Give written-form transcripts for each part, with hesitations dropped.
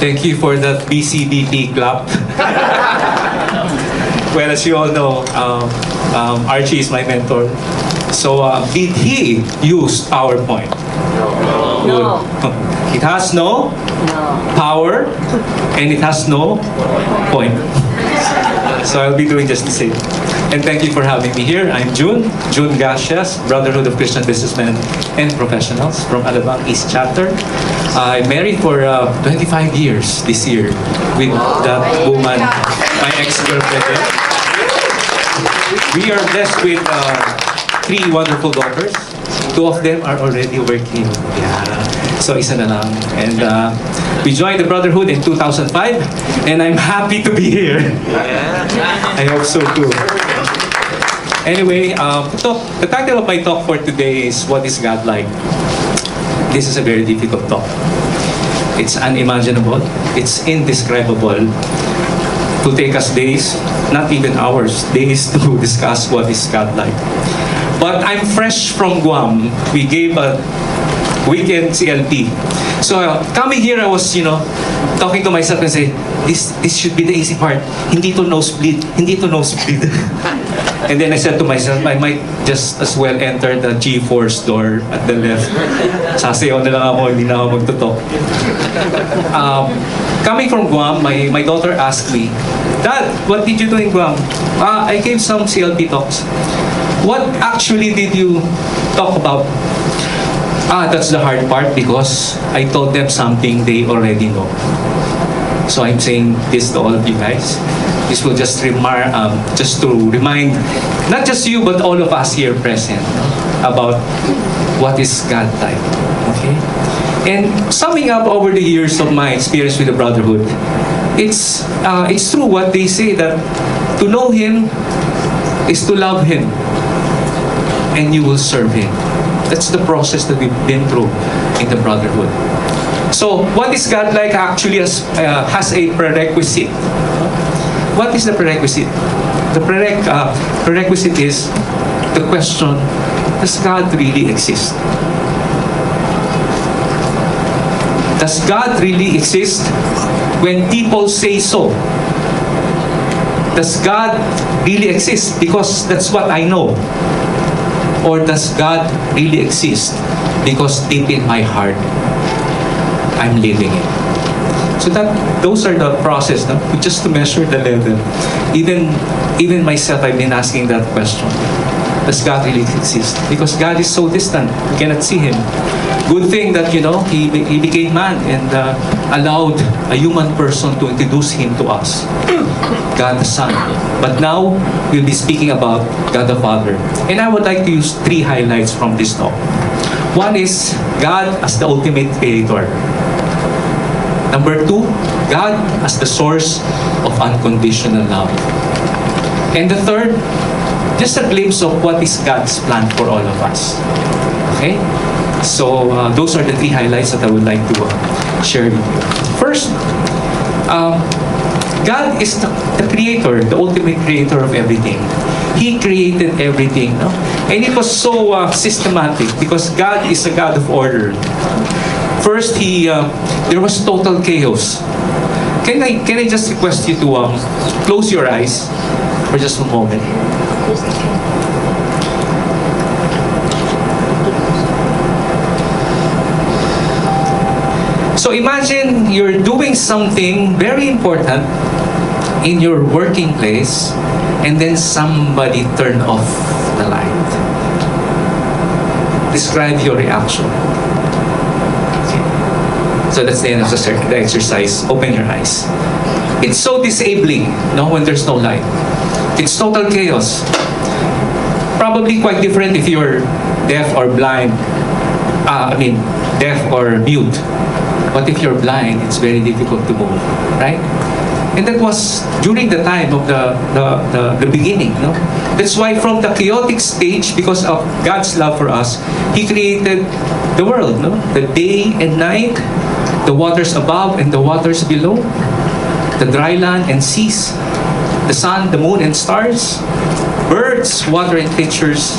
Thank you for that BCBP clap. Well, as you all know, Archie is my mentor. So, did he use PowerPoint? No. It has no power and it has no point. So I'll be doing just the same. And thank you for having me here. I'm Jun Gacias, Brotherhood of Christian Businessmen and Professionals from Alabang East Chapter. I'm married for 25 years this year with that woman, my ex-girlfriend. We are blessed with 3 wonderful daughters. 2 of them are already working. So isa na lang. And we joined the Brotherhood in 2005 and I'm happy to be here. I hope so too. Anyway, the title of my talk for today is What is God Like? This is a very difficult talk. It's unimaginable. It's indescribable. To take us days, not even hours, days to discuss what is God like. But I'm fresh from Guam. We gave a weekend CLP. So coming here, I was, talking to myself and say, this should be the easy part. Hindi to nosebleed. Hindi to nosebleed. And then I said to myself, I might just as well enter the G-Force door at the left. Sasayaw na lang ako, hindi na ako magtutok. Coming from Guam, my daughter asked me, Dad, what did you do in Guam? I gave some CLP talks. What actually did you talk about? That's the hard part because I told them something they already know. So I'm saying this to all of you guys. This will just just to remind not just you but all of us here present about what is God like. Okay? And summing up over the years of my experience with the Brotherhood, it's true what they say that to know Him is to love Him and you will serve Him. That's the process that we've been through in the Brotherhood. So, what is God like actually has a prerequisite. What is the prerequisite? The prerequisite is the question, does God really exist? Does God really exist when people say so? Does God really exist because that's what I know? Or does God really exist because deep in my heart, I'm living it? So those are the process, no? Just to measure the level. Even myself, I've been asking that question. Does God really exist? Because God is so distant, we cannot see Him. Good thing that, He became man and allowed a human person to introduce Him to us. God the Son. But now, we'll be speaking about God the Father. And I would like to use 3 highlights from this talk. One is God as the ultimate creator. Number 2, God as the source of unconditional love. And the third, just a glimpse of what is God's plan for all of us. Okay? So, those are the 3 highlights that I would like to share with you. First, God is the creator, the ultimate creator of everything. He created everything. No? And it was so systematic because God is a God of order. First, there was total chaos. Can I just request you to close your eyes for just a moment? So imagine you're doing something very important in your working place and then somebody turned off the light. Describe your reaction. Okay. So that's the end of the exercise. Open your eyes. It's so disabling, when there's no light. It's total chaos. Probably quite different if you're deaf or blind. Deaf or mute. But if you're blind, it's very difficult to move, right? And that was during the time of the beginning, no? That's why from the chaotic stage, because of God's love for us, He created the world, no? The day and night, the waters above and the waters below, the dry land and seas, the sun, the moon and stars, birds, water and creatures,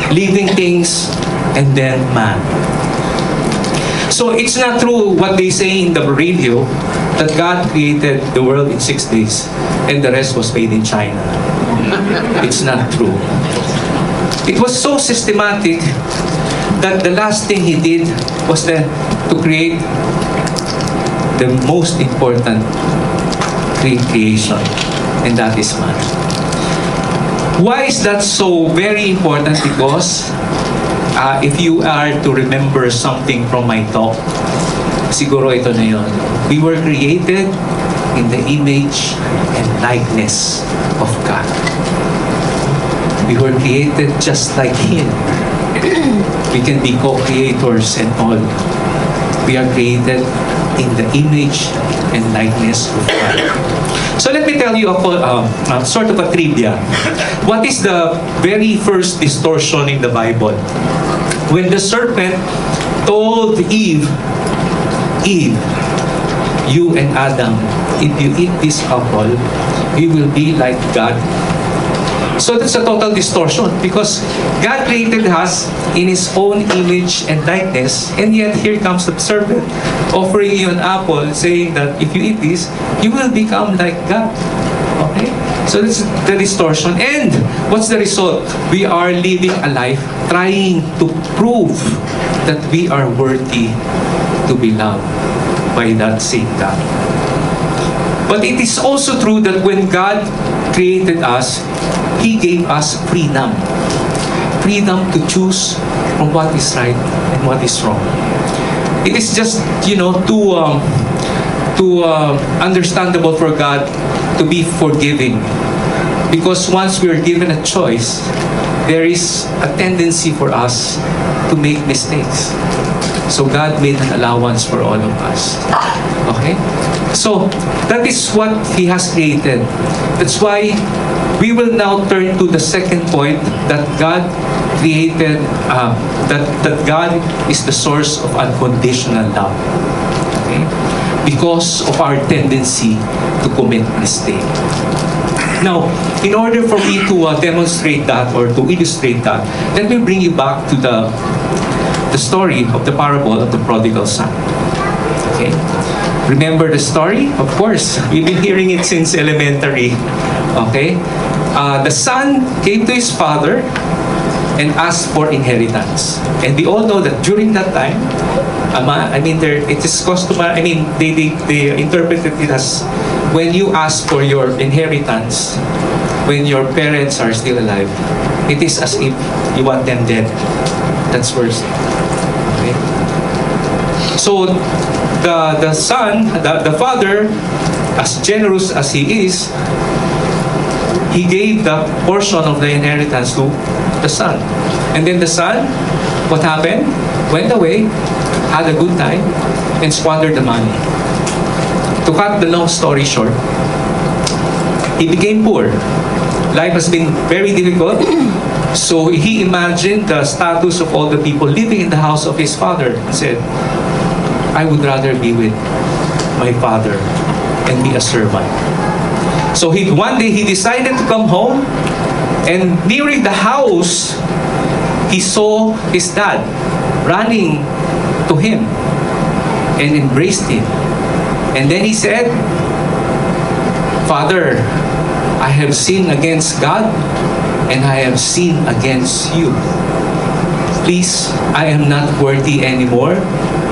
living things, and then man. So it's not true what they say in the radio that God created the world in 6 days and the rest was made in China. It's not true. It was so systematic that the last thing He did was to create the most important creation, and that is man. Why is that so very important? Because if you are to remember something from my talk, siguro ito na yun. We were created in the image and likeness of God. We were created just like Him. We can be co-creators and all. We are created in the image and likeness of God. So let me tell you sort of a trivia. What is the very first distortion in the Bible? When the serpent told Eve, you and Adam, if you eat this apple, you will be like God. So that's a total distortion because God created us in His own image and likeness, and yet here comes the serpent offering you an apple, saying that if you eat this, you will become like God. Okay? So that's the distortion. And what's the result? We are living a life trying to prove that we are worthy to be loved by that same God. But it is also true that when God created us, He gave us freedom. Freedom to choose from what is right and what is wrong. It is just, too understandable for God to be forgiving. Because once we are given a choice, there is a tendency for us to make mistakes. So God made an allowance for all of us. Okay? So that is what He has created. That's why we will now turn to the second point, that God created, that God is the source of unconditional love. Okay? Because of our tendency to commit mistake. Now, in order for me to demonstrate that or to illustrate that, let me bring you back to the story of the parable of the prodigal son. Okay? Remember the story? Of course, we've been hearing it since elementary. Okay? The son came to his father and asked for inheritance. And we all know that during that time, it is customary, they interpreted it as when you ask for your inheritance, when your parents are still alive, it is as if you want them dead. That's worse. Okay? So, the son, the father, as generous as he is, he gave the portion of the inheritance to the son. And then the son, what happened? Went away, had a good time, and squandered the money. To cut the long story short, he became poor. Life has been very difficult. So he imagined the status of all the people living in the house of his father. He said, I would rather be with my father and be a servant. So one day he decided to come home, and nearing the house, he saw his dad running to him and embraced him. And then he said, Father, I have sinned against God and I have sinned against you. Please, I am not worthy anymore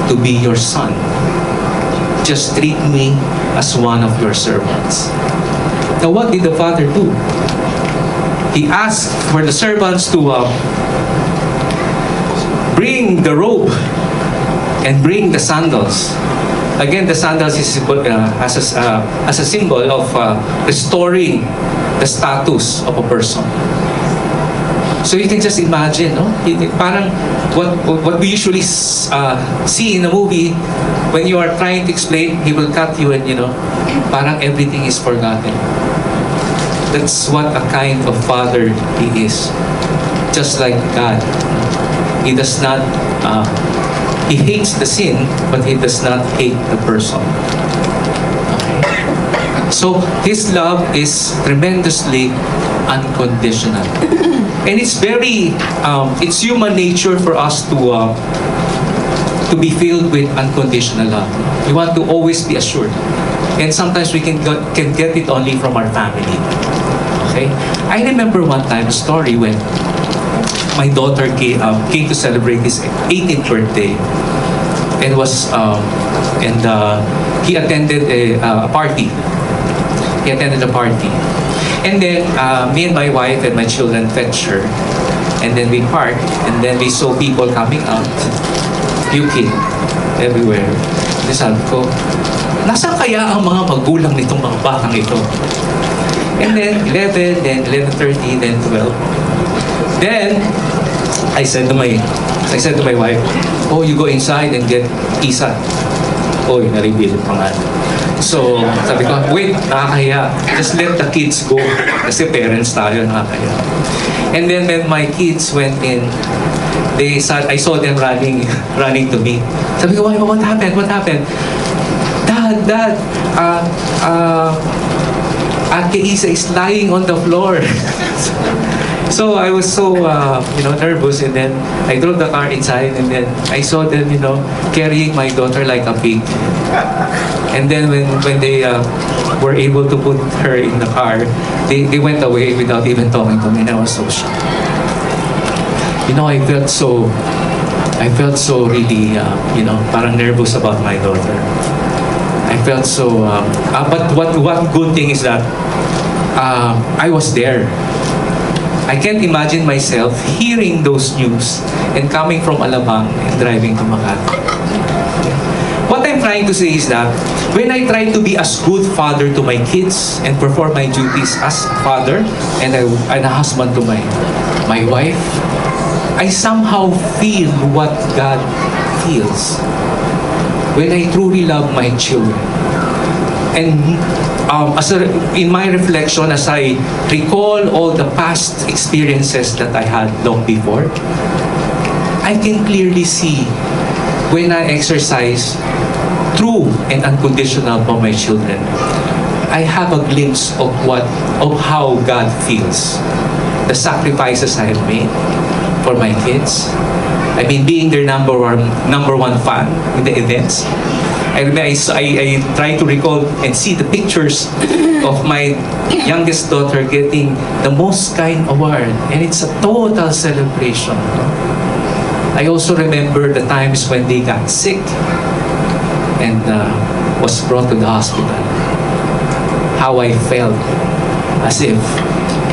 to be your son. Just treat me as one of your servants. Now, what did the father do? He asked for the servants to bring the robe and bring the sandals. Again, the sandals is as a symbol of restoring the status of a person. So you can just imagine, no? Parang what we usually see in a movie, when you are trying to explain, he will cut you and, parang everything is forgotten. That's what a kind of father he is. Just like God. He does not, he hates the sin, but he does not hate the person. Okay. So his love is tremendously unconditional. And it's very, it's human nature for us to to be filled with unconditional love. We want to always be assured. And sometimes we can get it only from our family. Okay? I remember one time a story when my daughter came to celebrate his 18th birthday, and he attended a party. He attended a party, and then me and my wife and my children fetched her, and then we parked, and then we saw people coming out, puking everywhere. And sabi ko, nasaan kaya ang mga magulang nitong mga batang ito? And then 11, then 11:30, then 12. Then I said to my wife, oh, you go inside and get Isa. Oh, na-reveal yung pangalan. So, sabi ko, wait, nakakaya. Just let the kids go. Kasi parents tayo, nakakaya. And then when my kids went in, I saw them running to me. Sabi ko, what happened? What happened? Dad, Ate Isa is lying on the floor. So I was so nervous, and then I drove the car inside, and then I saw them carrying my daughter like a pig. And then when they were able to put her in the car, they went away without even talking to me, and I was so shocked. I felt so really parang nervous about my daughter. I felt so but what good thing is that I was there. I can't imagine myself hearing those news and coming from Alabang and driving to Makati. What I'm trying to say is that when I try to be as good father to my kids and perform my duties as a father and a husband to my wife, I somehow feel what God feels when I truly love my children. And in my reflection, as I recall all the past experiences that I had long before, I can clearly see when I exercise true and unconditional for my children, I have a glimpse of how God feels. The sacrifices I have made for my kids. I mean, being their number one fan in the events. I try to recall and see the pictures of my youngest daughter getting the Most Kind Award, and it's a total celebration. I also remember the times when they got sick and was brought to the hospital. How I felt, as if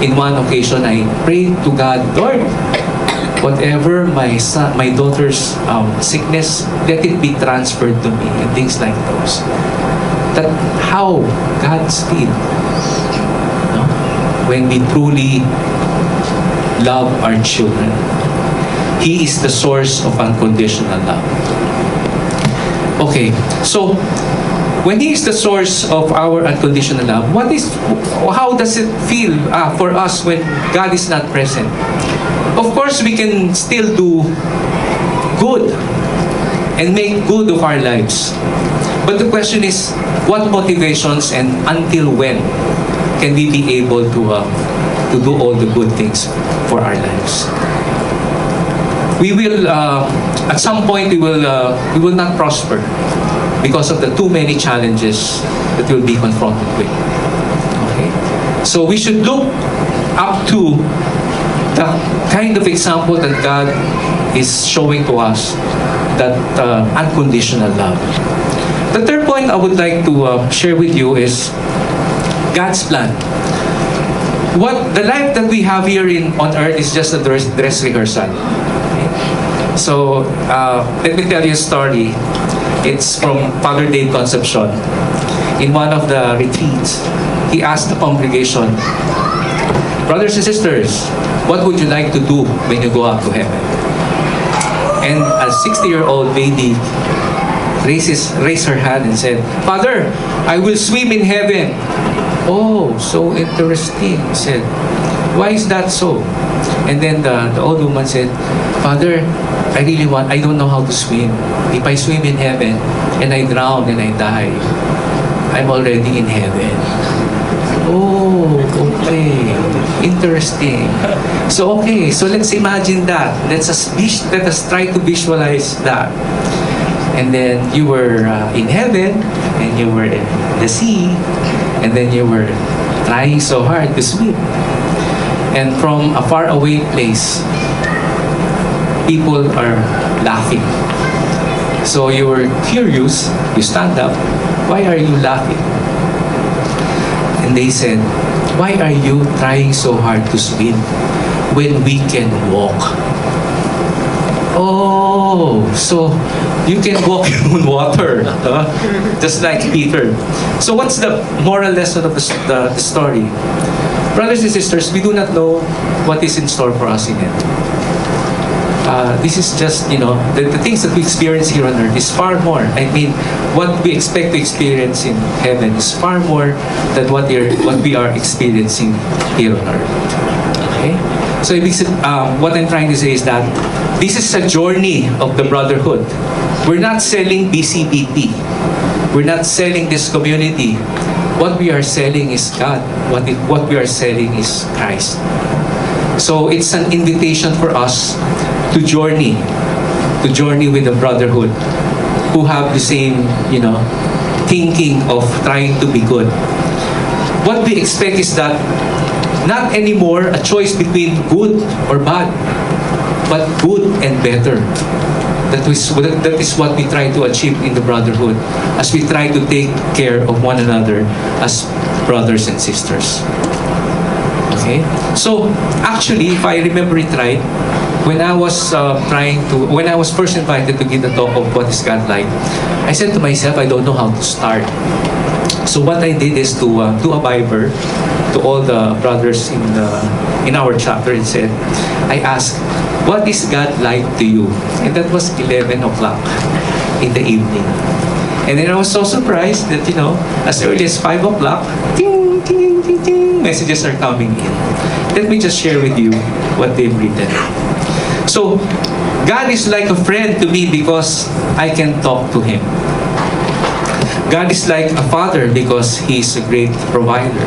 in one occasion I prayed to God, Lord, whatever my daughter's sickness, let it be transferred to me, and things like those. That how God's feel when we truly love our children. He is the source of unconditional love. Okay, so when He is the source of our unconditional love, how does it feel for us when God is not present? Of course, we can still do good and make good of our lives. But the question is, what motivations and until when can we be able to do all the good things for our lives? We will, at some point, we will not prosper because of the too many challenges that we'll be confronted with. Okay? So we should look up to the kind of example that God is showing to us, that unconditional love. The third point I would like to share with you is God's plan. The life that we have here on earth is just a dress rehearsal. Okay? So let me tell you a story. It's from Father Dave Concepcion. In one of the retreats, he asked the congregation, brothers and sisters, what would you like to do when you go up to heaven? And a 60-year-old lady raised her hand and said, Father, I will swim in heaven. Oh, so interesting, he said. Why is that so? And then the old woman said, Father, I don't know how to swim. If I swim in heaven and I drown and I die, I'm already in heaven. Oh, okay. Interesting. So let's imagine that. Let us try to visualize that. And then you were in heaven, and you were in the sea, and then you were trying so hard to swim. And from a far away place, people are laughing. So you were curious, you stand up, why are you laughing? And they said, why are you trying so hard to swim when we can walk? Oh, so you can walk on water, just like Peter. So what's the moral lesson of the story? Brothers and sisters, we do not know what is in store for us in heaven. This is just, the things that we experience here on earth is far more. I mean, what we expect to experience in heaven is far more than what we are experiencing here on earth. Okay? So what I'm trying to say is that this is a journey of the brotherhood. We're not selling BCBP. We're not selling this community. What we are selling is God. What we are selling is Christ. So it's an invitation for us to journey with the brotherhood who have the same, thinking of trying to be good. What we expect is that not anymore a choice between good or bad, but good and better. That is what we try to achieve in the brotherhood as we try to take care of one another as brothers and sisters. Okay? So, actually, if I remember it right, when I was first invited to give the talk of what is God like, I said to myself, I don't know how to start. So what I did is to do a Bible to all the brothers in our chapter and said, I asked, what is God like to you? And that was 11 o'clock in the evening. And then I was so surprised that, as early as 5 o'clock, ting, ting, ting, ting, messages are coming in. Let me just share with you what they've written. So, God is like a friend to me because I can talk to Him. God is like a father because He is a great provider.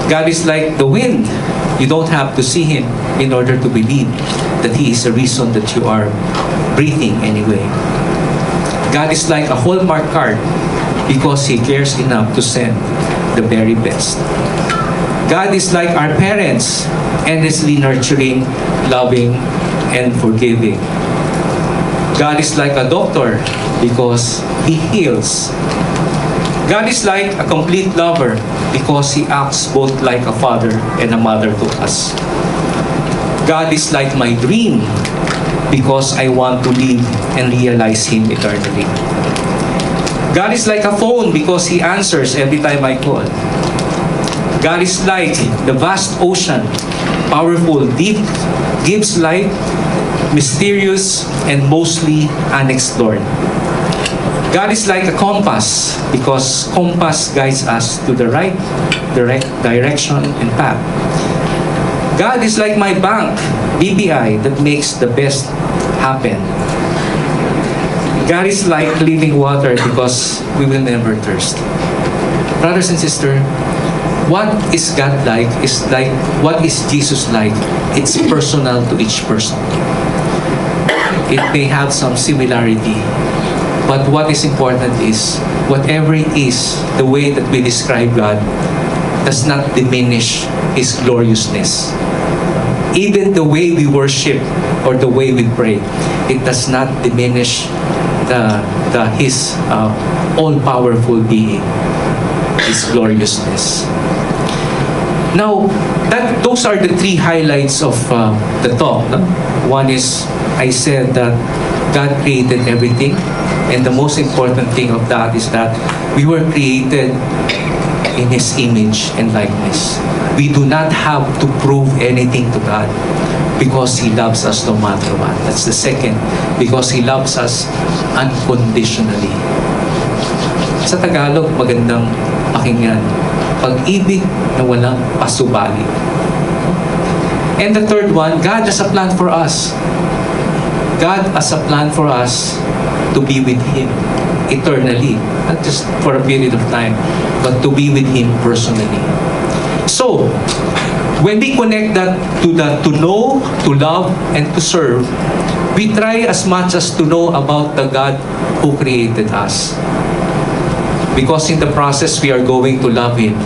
God is like the wind. You don't have to see Him in order to believe that He is the reason that you are breathing anyway. God is like a Hallmark card because He cares enough to send the very best. God is like our parents, endlessly nurturing, loving, and forgiving. God is like a doctor because He heals. God is like a complete lover because He acts both like a father and a mother to us. God is like my dream because I want to live and realize Him eternally. God is like a phone because He answers every time I call. God is like the vast ocean, powerful, deep, gives light, mysterious, and mostly unexplored. God is like a compass because compass guides us to the right direction and path. God is like my bank, BPI, that makes the best happen. God is like living water because we will never thirst. Brothers and sisters, what is God like is like what is Jesus like. It's personal to each person. It may have some similarity, but what is important is whatever it is, the way that we describe God does not diminish His gloriousness. Even the way we worship or the way we pray, it does not diminish His all-powerful being, His gloriousness. Now, those are the three highlights of the talk. No? One is, I said that God created everything, and the most important thing of that is that we were created in His image and likeness. We do not have to prove anything to God because He loves us no matter what. That's the second, because He loves us unconditionally. Sa Tagalog, magandang pakinggan. Pag-ibig na walang pasubali. And the third one, God has a plan for us. God has a plan for us to be with Him eternally. Not just for a period of time, but to be with Him personally. So, when we connect that to know, to love, and to serve, We try as much as to know about the God who created us. Because in the process, we are going to love Him.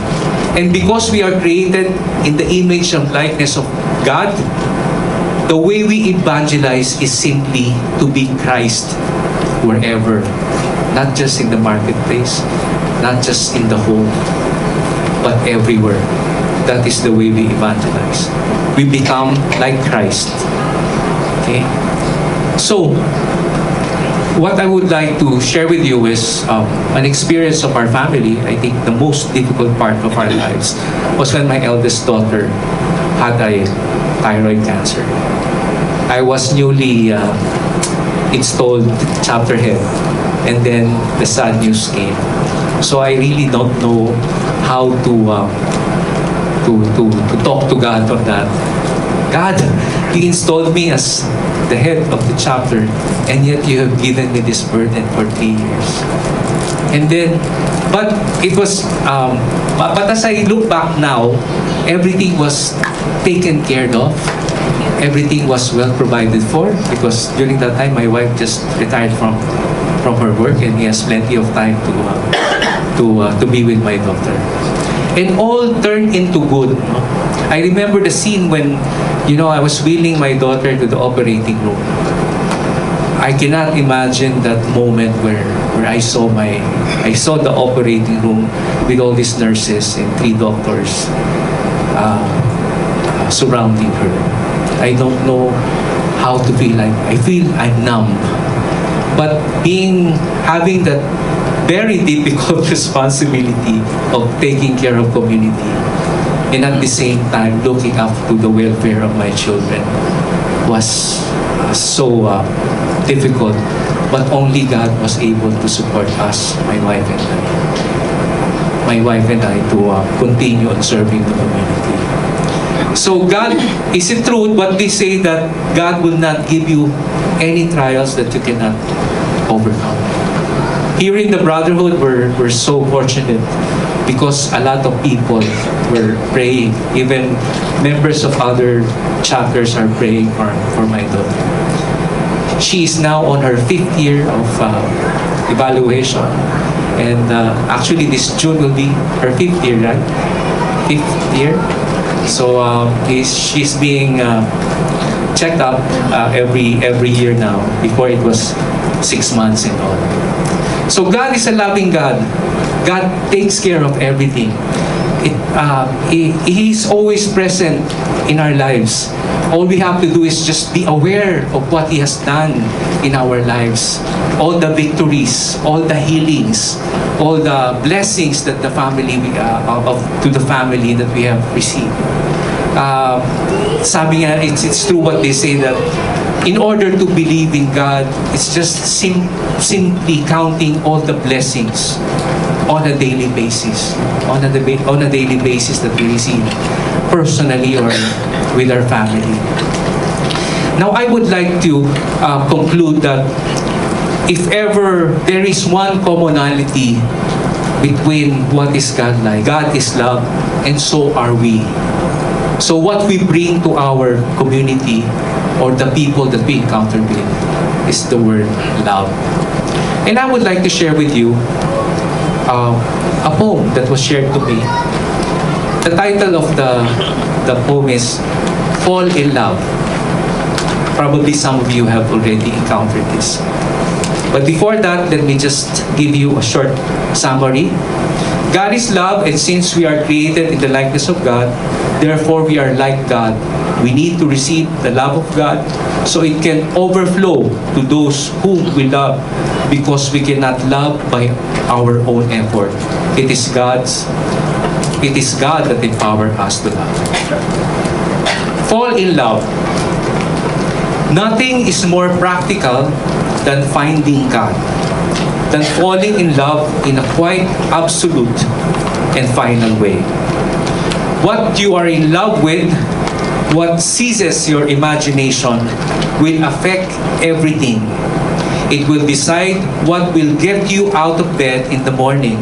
And because we are created in the image and likeness of God, the way we evangelize is simply to be Christ wherever. Not just in the marketplace, not just in the home, but everywhere. That is the way we evangelize. We become like Christ. Okay? So, what I would like to share with you is an experience of our family. I think the most difficult part of our lives was when my eldest daughter had a thyroid cancer. I was newly installed chapter head, and then the sad news came. So I really don't know how to talk to God on that. God, you installed me as the head of the chapter, and yet you have given me this burden for 3 years. And then, but it was, but as I look back now, everything was taken care of. Everything was well provided for, because during that time, my wife just retired from her work, and he has plenty of time to be with my daughter. And all turned into good. I remember the scene when, I was wheeling my daughter to the operating room. I cannot imagine that moment where I saw the operating room with all these nurses and 3 doctors surrounding her. I don't know how to feel. I feel I'm numb. But having that very difficult responsibility of taking care of community, and at the same time looking up to the welfare of my children, was so difficult. But only God was able to support us, my wife and I, to continue on serving the community. So God, is it true what they say that God will not give you any trials that you cannot overcome? Here in the Brotherhood, we're so fortunate because a lot of people were praying. Even members of other chapters are praying for my daughter. She is now on her 5th year of evaluation. And actually this June will be her 5th year, right? 5th year. So she's being checked up every year now. Before it was 6 months and all. So God is a loving God. God takes care of everything. He's always present in our lives. All we have to do is just be aware of what He has done in our lives. All the victories, all the healings, all the blessings that the family to the family that we have received. Sabi nga, it's true what they say that in order to believe in God, it's just simply counting all the blessings on a daily basis, on a daily basis that we receive personally or with our family. Now, I would like to conclude that if ever there is one commonality between what is God like, God is love, and so are we. So what we bring to our community or the people that we encounter with is the word love. And I would like to share with you a poem that was shared to me. The title of the poem is Fall in Love. Probably some of you have already encountered this. But before that, let me just give you a short summary. God is love, and since we are created in the likeness of God, therefore we are like God. We need to receive the love of God so it can overflow to those whom we love, because we cannot love by our own effort. It is God that empowers us to love. Fall in love. Nothing is more practical than finding God, than falling in love in a quite absolute and final way. What you are in love with, what seizes your imagination, will affect everything. It will decide what will get you out of bed in the morning,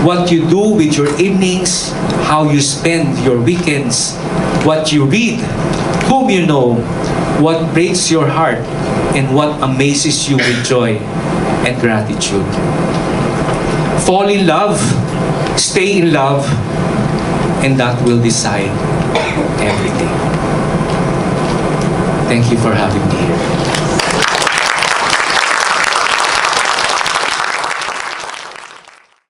what you do with your evenings, how you spend your weekends, what you read, whom you know, what breaks your heart, and what amazes you with joy and gratitude. Fall in love, stay in love, and that will decide everything. Thank you for having me here.